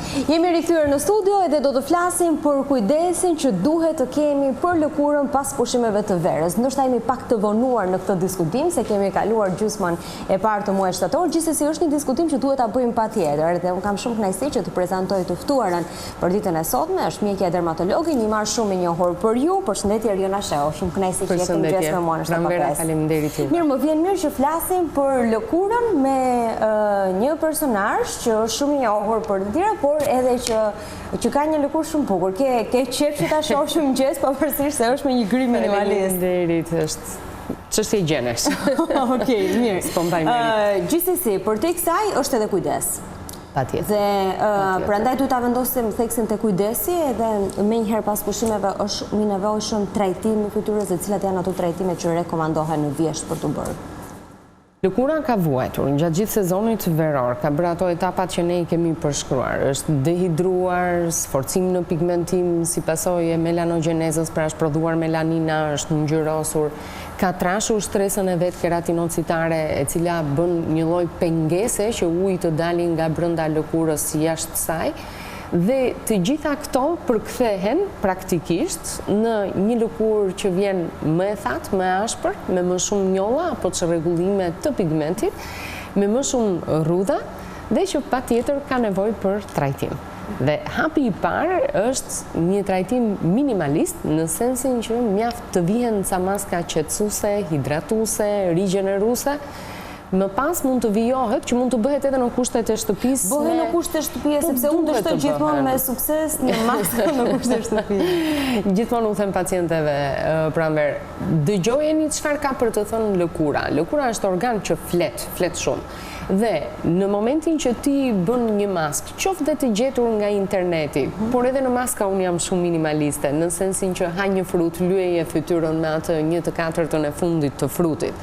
Jemi rikthyer në studio edhe do të flasim për kujdesin që duhet të kemi për lëkurën pas pushimeve të verës. Ndoshta jemi pak të vonuar në këtë diskutim se kemi kaluar gjysmën e parë të muajit shtator, gjithsesi është një diskutim që duhet ta bëjmë patjetër dhe unë kam shumë kënaqësi që të prezantoj të ftuarën për ditën e sotme, është mjekja dermatologi, një marrë shumë e njohur për ju. Përshëndetje Riona Sheo, shumë kënaqësi që jeni mëngjes me mua në shtëpi. Faleminderit ju. Mirë, më vjen mirë që flasim për lëkurën me një personazh që është shumë i njohur për të tjerë, por edhe që ka një lëkurë shumë bukur. Ke qef që ta shoh shumë mëngjes, pavarësisht se është me një gry minimalist. Faleminderit, është çështje gjenesh. Okej, mirë. Spontaneisht. Gjithsesi, për te kësaj është edhe kujdes. Patjetër. Dhe prandaj duhet ta vendosim theksin te kujdesi edhe menjëherë pas pushimeve është mi nevojshëm trajtim i fytyrës dhe cilat janë ato trajtime që rekomandohen në vjesht për të bërë. Lëkura ka vuajtur gjatë gjithë sezonit veror, ka bërë ato etapat që ne i kemi përshkruar. Është dehidruar, sforcim në pigmentim si pasojë e melanogjenezës, pra është prodhuar melanina, është ngjyrosur, ka trashur stresën e vet keratinocitare, e cila bën një lloj pengese që uji të dalin nga brenda lëkurës jashtë saj. Dhe të gjitha këto përkthehen praktikisht në një lëkurë që vjen më e thatë, më e ashpër, me më shumë njolla apo çrregullime të pigmentit, me më shumë rrudha dhe që patjetër ka nevojë për trajtim. Dhe hapi i parë është një trajtim minimalist në sensin që mjaft të vihen ca maska qetësuese, hidratuese, rigjeneruese. Më pas mund të vijohet që mund të bëhet edhe në kushtet e shtëpisë. Bëhet në kushtet e shtëpisë sepse unë dështoj gjithmonë me sukses në maskë në kushtet e shtëpisë. Gjithmonë u them pacientëve, pranver, dëgjojeni çfarë ka për të thënë lëkura. Lëkura është organ që flet shumë. Dhe në momentin që ti bën një maskë, qoftë dhe të gjetur nga interneti, por edhe në maska unë jam shumë minimaliste, në sensin që ha një frut, lyeje fytyrën me atë 1/4 e fundit të frutit.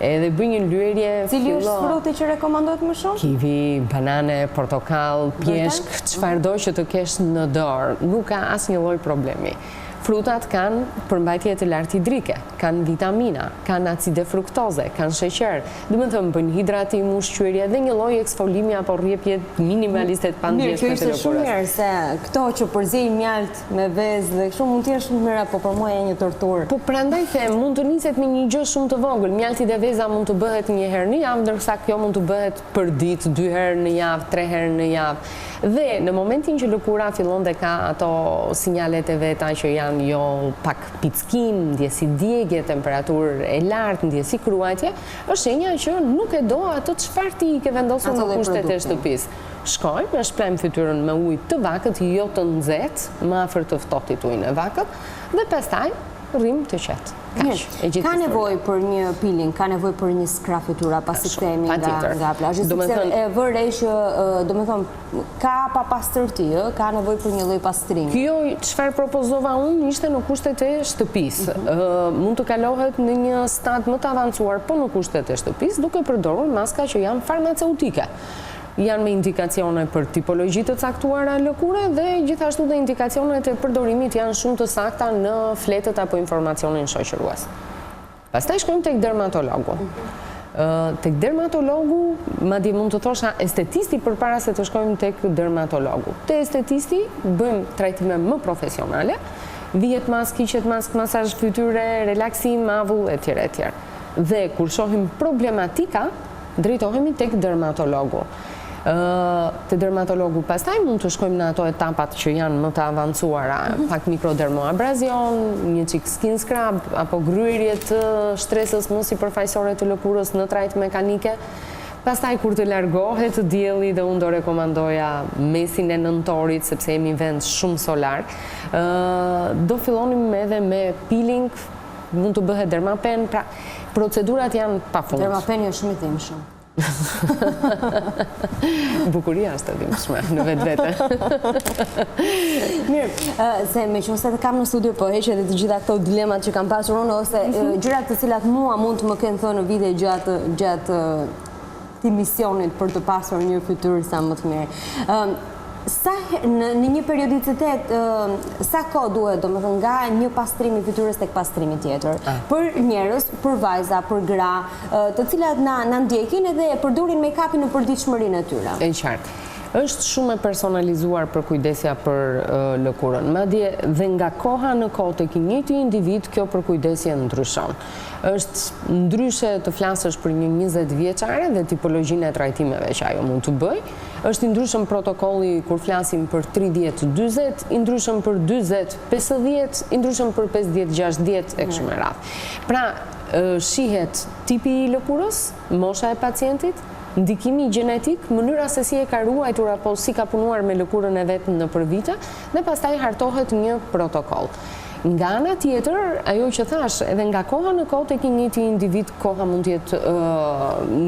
Edhe bëj një lyerje. Cili është fruti që rekomandohet më shumë? Kivi, banane, portokall, pjeshk, çfarëdo që të kesh në dorë, nuk ka asnjë lloj problemi. Frutat kanë përmbajtje të lartë hidrike, kanë vitamina, kanë acide fruktoze, kanë sheqer, dhe më thëmë bëjnë hidratim, ushqyerje dhe një lloj eksfolimi apo rrjepje minimaliste të pandjeshme të lëkurës. Mirë, kjo ishte shumë mirë se këto që përzej mjalt me vezë dhe shumë mund të jenë shumë mirë, po për mua e një torturë. Po prandaj them, mund të niset me një gjë shumë të vogël. Mjalti dhe veza mund të bëhet një herë në javë, ndërsa kjo mund të bëhet për ditë, 2 herë në javë, 3 herë në javë. Dhe në momentin që lëkura fillon dhe ka ato sinjalet e veta që janë jo pak pickim, ndjesi djegje, temperaturë e lartë, ndjesi kruajtje, është shenja që nuk e do ato çfarë ti i ke vendosur në kushtet e shtëpisë. Shkojmë, e shplajmë fytyrën me ujë të vakët, jo të nxehtë, më afër të ftohtit ujin e vakët, dhe pastaj rrim të qetë. Ka nevojë për një peeling, ka nevojë për një scrub fytyra pasi kthehemi nga plazhi, sepse e vërej që domethënë ka papastërti, ka nevojë për një lloj pastrimi. Kjo çfarë propozova unë ishte në kushtet e shtëpisë. Mund të kalohet në një stad më të avancuar, po në kushtet e shtëpisë, duke përdorur maska që janë farmaceutike. Janë me indikacione për tipologji të caktuara lëkure dhe gjithashtu dhe indikacionet e përdorimit janë shumë të sakta në fletët apo informacionin shoqërues. Pastaj shkojmë tek dermatologu. Tek dermatologu, madje mund të thosha estetisti përpara se të shkojmë tek dermatologu. Te estetisti bëjmë trajtime më profesionale, vihet maskë, hiqet maskë, masazh fytyre, relaksim, avull etj. etj. Dhe kur shohim problematika, drejtohemi tek dermatologu. Te dermatologu pastaj mund të shkojmë në ato etapat që janë më të avancuara, pak mikrodermoabrazion, një çik skin scrub apo gryerje të shtresës mos sipërfaqësore të lëkurës në trajt mekanike. Pastaj kur të largohet dielli dhe unë do rekomandoja mesin e nëntorit sepse jemi vend shumë solar, do fillonim edhe me peeling, mund të bëhet dermapen, pra procedurat janë pafund. Dermapeni është shumë i dhimbshëm. Bukuria është e dhimbshme në vetvete. Mirë, se meqenëse të kam në studio po heq edhe të gjitha këto dilemat që kam pasur unë ose gjërat të cilat mua mund të më kenë thënë në vite gjatë këtij misionit për të pasur një fytyrë sa më të mirë. Në një periodicitet, sa kohë duhet, domethënë nga një pastrim i fytyrës tek pastrimi tjetër, për njerëz, për vajza, për gra, të cilat na ndjekin edhe përdorin make-upin në përditshmërinë e tyre? E qartë. Është shumë e personalizuar për kujdesja për lëkurën. Madje dhe nga koha në kohë tek i njëjti individ kjo përkujdesje ndryshon. Është ndryshe të flasësh për një 20 vjeçare dhe tipologjinë e trajtimeve që ajo mund të bëj. Është i ndryshëm protokolli kur flasim për 30-40, i ndryshëm për 40-50, i ndryshëm për 50-60 e kështu me radhë. Pra, shihet tipi i lëkurës, mosha e pacientit, ndikimi gjenetik, mënyra se si e ka ruajtur apo si ka punuar me lëkurën e vet nëpër vite dhe pastaj hartohet një protokoll. Nga ana tjetër, ajo që thash, edhe nga koha në kohë tek i njëjti individ, koha mund të jetë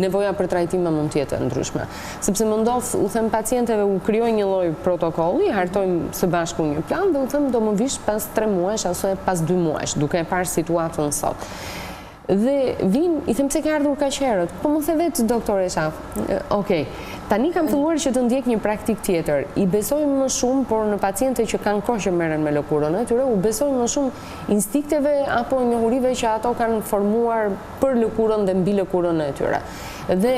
nevoja për trajtime mund të jetë ndryshme. Sepse më ndodh, u them pacienteve, u krijoj një lloj protokolli, hartojmë së bashku një plan dhe u them do më vish pas 3 muajsh ose pas 2 muajsh, duke e parë situatën sot. Dhe vin, i them se ka ardhur kaq herët, po më the vetë doktoresha. Okej, tani kam filluar që të ndjek një praktik tjetër. I besoj më shumë, por në paciente që kanë kohë që merren me lëkurën e tyre, u besoj më shumë instinkteve apo njohurive që ato kanë formuar për lëkurën dhe mbi lëkurën e tyre. Dhe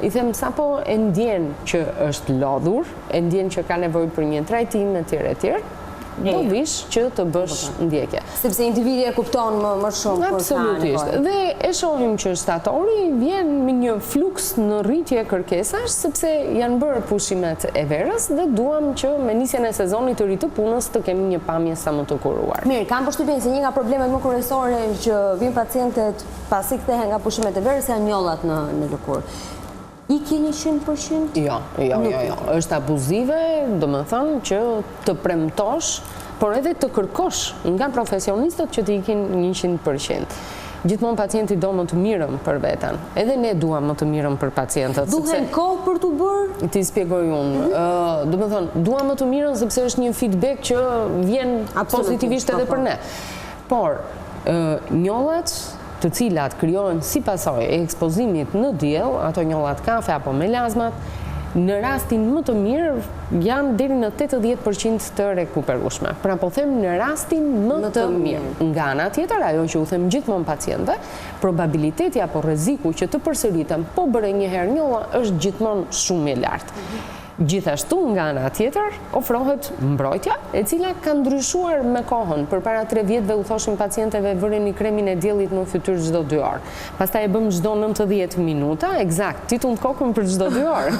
i them sapo e ndjen që është lodhur, e ndjen që ka nevojë për një trajtim etj. Do vish që të bësh ndjekje. Sepse individi e kupton më shumë. Absolutisht. Dhe e shohim që shtatori vjen me një fluks në rritje kërkesash, sepse janë bërë pushimet e verës dhe duam që me nisjen e sezonit të ri të punës të kemi një pamje sa më të kuruar. Mirë, kam përshtypjen se një nga problemet më kryesore që vijnë pacientët pasi kthehen nga pushimet e verës janë njollat në lëkurë. I keni 100%? Jo. Është abuzive, do më thënë që të premtosh, por edhe të kërkosh nga profesionistët që të ikin 100%. Gjithmonë pacienti do më të mirën për veten. Edhe ne duam më të mirën për pacientët. Duhen kohë për të bërë? Ti spjegoj unë. Do më thënë, duam më të mirën sepse është një feedback që vjen pozitivisht edhe për ne. Por, njollat të cilat krijohen si pasojë e ekspozimit në diell, ato njollat kafe apo melazmat, në rastin më të mirë janë deri në 80% të rekuperueshme. Pra po them në rastin më të mirë. Nga ana tjetër, ajo që u them gjithmonë pacientëve, probabiliteti apo rreziku që të përsëriten po bëre një herë njolla është gjithmonë shumë i lartë. Gjithashtu nga ana tjetër ofrohet mbrojtja, e cila ka ndryshuar me kohën. Përpara 3 vjetëve u thoshim pacienteve vëreni kremin e diellit në fytyrë çdo 2 orë. Pastaj e bëm çdo 90 minuta, eksakt, ti tund kokën për çdo 2 orë.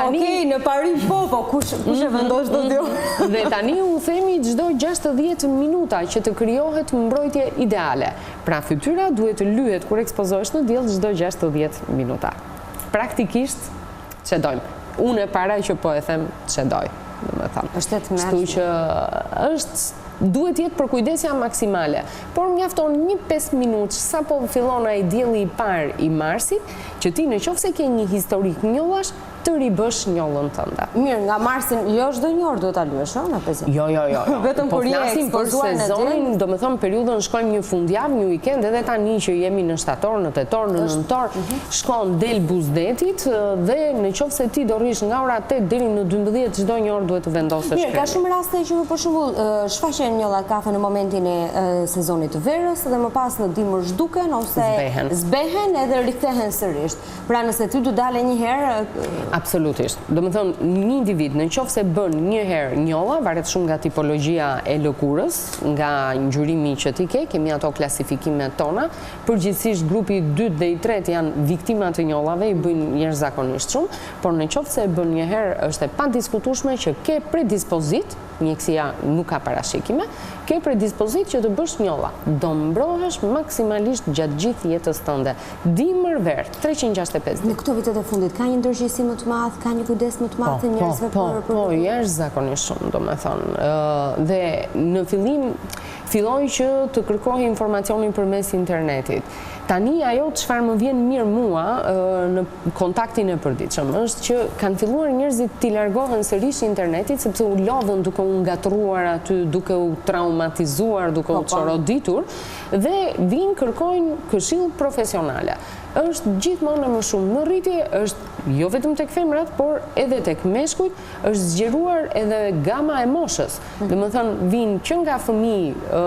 Okej, në Parim po, kush e vendos çdo 2 orë? Dhe tani u themi çdo 60 minuta që të krijohet mbrojtje ideale. Pra fytyra duhet të lyhet kur ekspozohesh në diell çdo 60 minuta. Praktikisht që dojmë. Unë e para që po e them që dojmë, dhe me thamë. Kështu që duhet jetë për kujdesja maksimale, por mjafton një 5 minutë sa po fillon ai dielli i parë i marsit, që ti në qoftë se ke një historik njollash, të ribësh njollën tënde. Mirë, nga marsin, jo çdo një orë duhet ta lyesh, në 5. Jo. Vetëm kur je ekspozuar në sezonin, do të thonë periudhën shkojmë një fundjavë, një weekend, edhe tani që jemi në shtator, në tetor, në nëntor, shkon del buzdetit dhe në qoftë se ti do rrish nga ora 8 deri në 12 çdo një orë duhet të vendosësh. Mirë, ka shumë raste që për shembull shfaqen njollat kafe në momentin e sezonit të verës dhe më pas në dimër zhduken ose zbehen edhe rikthehen sërish. Pra nëse ti do dalë një herë. Absolutisht. Do më thonë, një individ në qoftë se bën një herë njolla, varet shumë nga tipologjia e lëkurës, nga ngjyrimi që ti ke, kemi ato klasifikimet tona, përgjithsisht grupi 2 dhe i 3 janë viktima të njollave, i bëjnë jashtëzakonisht shumë, por në qoftë se bën një herë është e padiskutueshme që ke predispozit, mjekësia nuk ka parashikime, ke predispozit që të bësh njolla. Do mbrohesh maksimalisht gjatë gjithë jetës tënde. Dimër ver, 365 ditë. Në këto vitet e fundit ka një ndërgjegjësim më të madh, ka një kujdes më të madh të njerëzve për Po, jashtëzakonisht shumë, domethënë. Dhe në fillim filloi që të kërkohej informacionin përmes internetit. Tani ajo çfarë më vjen mirë mua në kontaktin e përditshëm është që kanë filluar njerëzit t'i largohen sërish internetit sepse u lodhën duke u ngatruar aty, duke u traumatizuar, duke u çoroditur dhe vinë kërkojnë këshill profesionale. Është gjithmonë më shumë në rritje, është jo vetëm tek femrat, por edhe tek meshkujt, është zgjeruar edhe gama e moshës. Domethënë vinë që nga fëmijë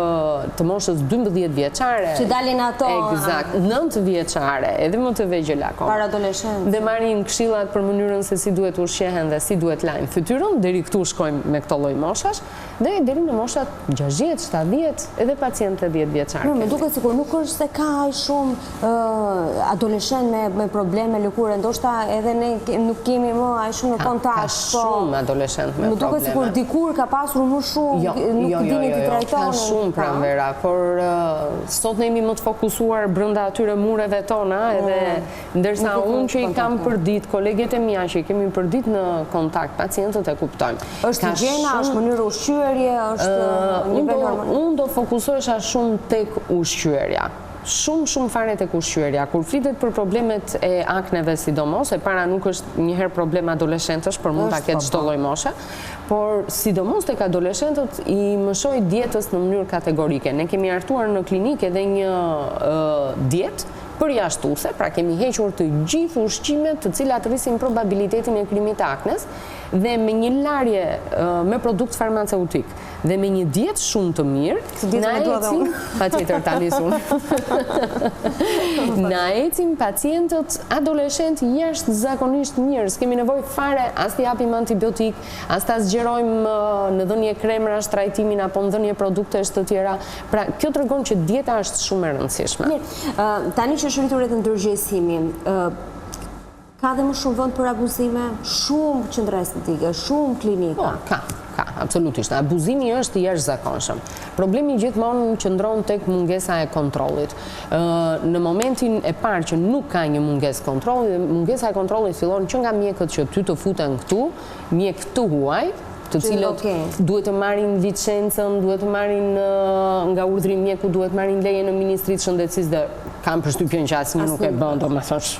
të moshës 12 vjeçare. Që dalin ato. Eksakt. 9 vjeçare, edhe më të vegjël akoma. Para adoleshentë. Dhe marrin këshillat për mënyrën se si duhet ushqehen dhe si duhet lajnë fytyrën, deri këtu shkojmë me këto lloj moshash, dhe deri në moshat 60, 70, edhe pacientë 10 vjeçar. Më duket sikur nuk është se ka aq shumë adoleshent me probleme lëkure, ndoshta edhe ne nuk kemi më aq shumë kontakt. Ka shumë adoleshent me probleme. Më duket sikur dikur ka pasur më shumë, nuk dini të trajtonin. Ka shumë pranvera, por sot ne jemi më të fokusuar brenda atyre mureve tona, edhe ndërsa unë që i kam përdit, kolegjet e mia që i kemi përdit në kontakt pacientët e kuptojmë. Është higjiena, është mënyrë ushqyerje, është nivel hormonal. Unë do fokusohesha shumë tek ushqyerja. Shumë fare tek ushqyerja. Kur flitet për problemet e akneve sidomos, e para nuk është njëherë problem adoleshentësh, për mund ta ketë çdo lloj moshe, por sidomos tek adoleshentët i mëshoj dietës në mënyrë kategorike. Ne kemi hartuar në klinikë edhe një dietë përjashtuese, pra kemi hequr të gjithë ushqimet të cilat rrisin probabilitetin e krijimit të aknes, dhe me një larje me produkt farmaceutik dhe me një dietë shumë të mirë, na ecim pacientët adoleshent jashtë zakonisht mirë, s'kemi nevojë fare as të japim antibiotik, as ta zgjerojmë në dhënje kremrash, trajtimin apo në dhënje produktesh të tjera. Pra, kjo tregon që dieta është shumë e rëndësishme. Tani që është rritur të ndërgjegjësimi, ka dhe më shumë vend për abuzime, shumë qendra estetike, shumë klinika. Ka, absolutisht. Abuzimi është i jashtëzakonshëm. Problemi gjithmonë qëndron tek mungesa e kontrollit. Në momentin e parë që nuk ka një mungesë kontrolli, mungesa e kontrollit fillon që nga mjekët që ty të futen këtu, mjek të huaj, të cilët duhet të marrin licencën, duhet të marrin nga urdhri mjeku, duhet të marrin leje në Ministrinë e Shëndetësisë dhe kam përshtypjen që asnjë nuk e bën, domethënë.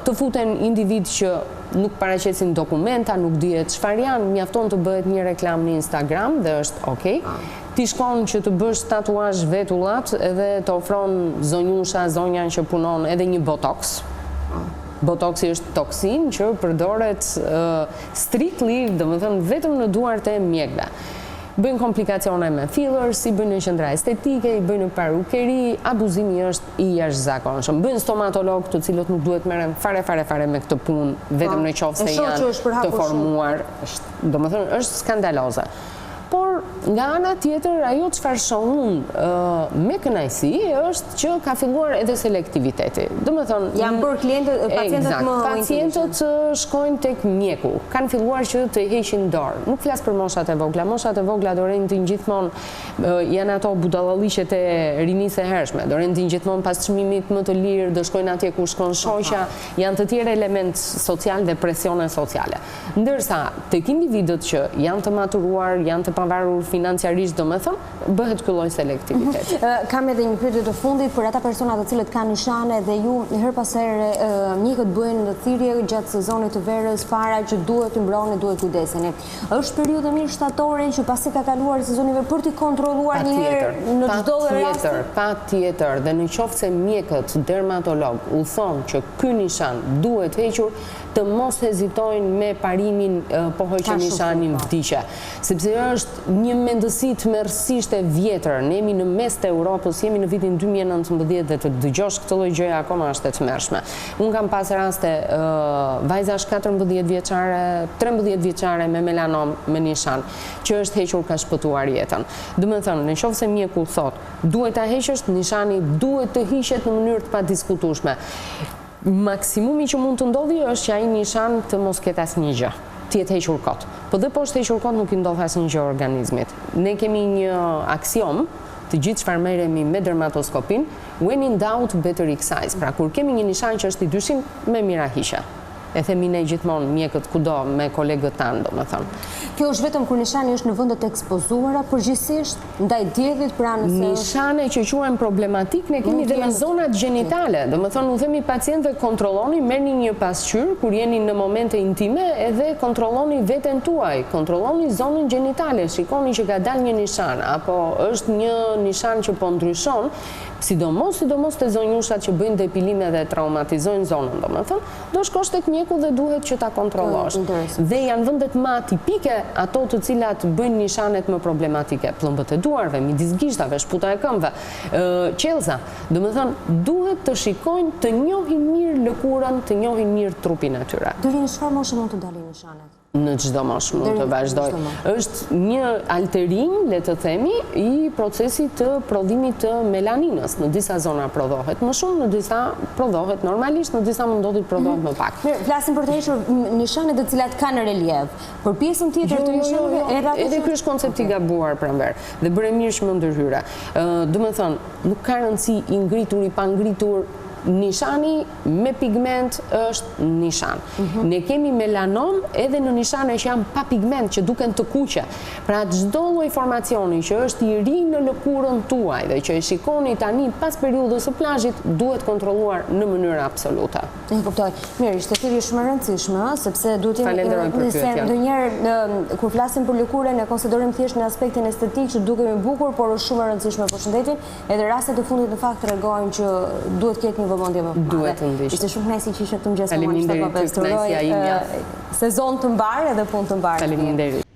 Të futen individ që nuk paraqesin dokumenta, nuk dihet çfarë janë, mjafton të bëhet një reklam në Instagram dhe është okay. Ti shkon që të bësh tatuazh vetullat edhe të ofron zonjusha, zonjan që punon edhe një botox. Botoxi është toksin që përdoret strictly, domethënë vetëm në duart e mjekëve. Bëjnë komplikacione me fillers, i bëjnë në qendra estetike, i bëjnë në parukeri, abuzimi është i jashtëzakonshëm. Bëjnë stomatolog të cilët nuk duhet merren fare me këtë punë, vetëm në qoftë se janë të formuar. Domethënë është skandaloze. Por nga ana tjetër, ajo çfarë shoh unë me kënaqësi është që ka filluar edhe selektiviteti. Domethënë janë bërë pacientët më pacientët shkojnë tek mjeku, kanë filluar që të heqin dorë. Nuk flas për moshat e vogla. Moshat e vogla do rendin gjithmonë janë ato budallalliqet e rinisë e hershme. Do rendin gjithmonë pas çmimit më të lirë, do shkojnë atje ku shkon shoqja, janë të tjerë element social dhe presione sociale. Ndërsa tek individët që janë të maturuar, janë të pavarur financiarisht, domethënë, bëhet ky lloj selektiviteti. Kam edhe një pyetje të fundit për ata persona të cilët kanë nishane dhe ju her pas here mjekët bëjnë thirrje gjatë sezonit të verës para që duhet të mbroni, duhet kujdeseni. Është periudhë mirë shtatore që pasi ka kaluar sezoni i verë për të kontrolluar një herë në çdo rast? Patjetër, dhe në qoftë se mjekët dermatolog u thonë që ky nishan duhet hequr, të mos hezitojnë me parimin po hoqë nishanin vdiqe. Sepse është një mendësi tmerrsisht e vjetër. Ne jemi në mes të Europës, jemi në vitin 2019 dhe të dëgjosh këtë lloj gjëje akoma është e tmerrshme. Unë kam pas raste vajzash 14 vjeçare, 13 vjeçare me melanom me nishan, që është hequr ka shpëtuar jetën. Domethënë, nëse mjeku thotë, duhet ta heqësh, nishani duhet të hiqet në mënyrë të padiskutueshme. Maksimumi që mund të ndodhi është që ai nishan të mos ketë asnjë gjë, të jetë hequr kot. Po dhe po është hequr kot nuk i ndodh asnjë gjë organizmit. Ne kemi një aksiom, të gjithë çfarë merremi me dermatoskopin, when in doubt better excise. Pra kur kemi një nishan që është i dyshim, më mira hiqe. E themi ne gjithmonë mjekët kudo me kolegët tanë, domethënë. Kjo është vetëm kur nishani është në vendet ekspozuara, përgjithsisht ndaj diellit pra nëse nishane që quhen problematik ne kemi dhe në zonat gjenitale. Domethënë u themi pacientëve kontrolloni, merrni një pasqyrë kur jeni në momente intime edhe kontrolloni veten tuaj, kontrolloni zonën gjenitale, shikoni që ka dalë një nishan apo është një nishan që po ndryshon, sidomos të zonjushat që bëjnë depilime dhe traumatizojnë zonën, domethënë, do shkosh tek mjeku dhe duhet që ta kontrollosh. Dhe janë vendet më atipike ato të cilat bëjnë nishanet më problematike, pllëmbët e duarve, midis gishtave, shputa e këmbëve, qelza. Domethënë, duhet të shikojnë, të njohin mirë lëkurën, të njohin mirë trupin e tyre. Deri në çfarë moshe mund të dalin nishanet? Në çdo moshë mund të vazhdoj. Është një alterim, le të themi, i procesit të prodhimit të melaninës. Në disa zona prodhohet më shumë, në disa prodhohet normalisht, në disa mund të prodhohet më pak. Flasim për të hequr nishanet të cilat kanë relief. Për pjesën tjetër të nishaneve, edhe ky është koncepti i gabuar pranver dhe bëre mirë që më ndërhyra. Domethënë, nuk ka rëndësi i ngritur, i pa ngritur. Nishani me pigment është nishan. Ne kemi melanom edhe në nishane që janë pa pigment, që duken të kuqe. Pra çdo lloj informacioni që është i ri në lëkurën tuaj dhe që e shikoni tani pas periudhës së plazhit duhet kontrolluar në mënyrë absolute. E kuptoj. Mirë, ishte thirrje shumë e rëndësishme, sepse duhet të ndonjëherë kur flasim për lëkurën e konsiderojmë thjesht në aspektin estetik që dukemi bukur, por është shumë e rëndësishme për shëndetin. Edhe rastet e fundit në fakt tregojnë që duhet të ketë vëmendje më madhe. Duhet të ndish. Ishte shumë kënaqësi që ishte këtu mëngjes. Faleminderit, sezon të mbarë edhe punë të mbarë. Faleminderit.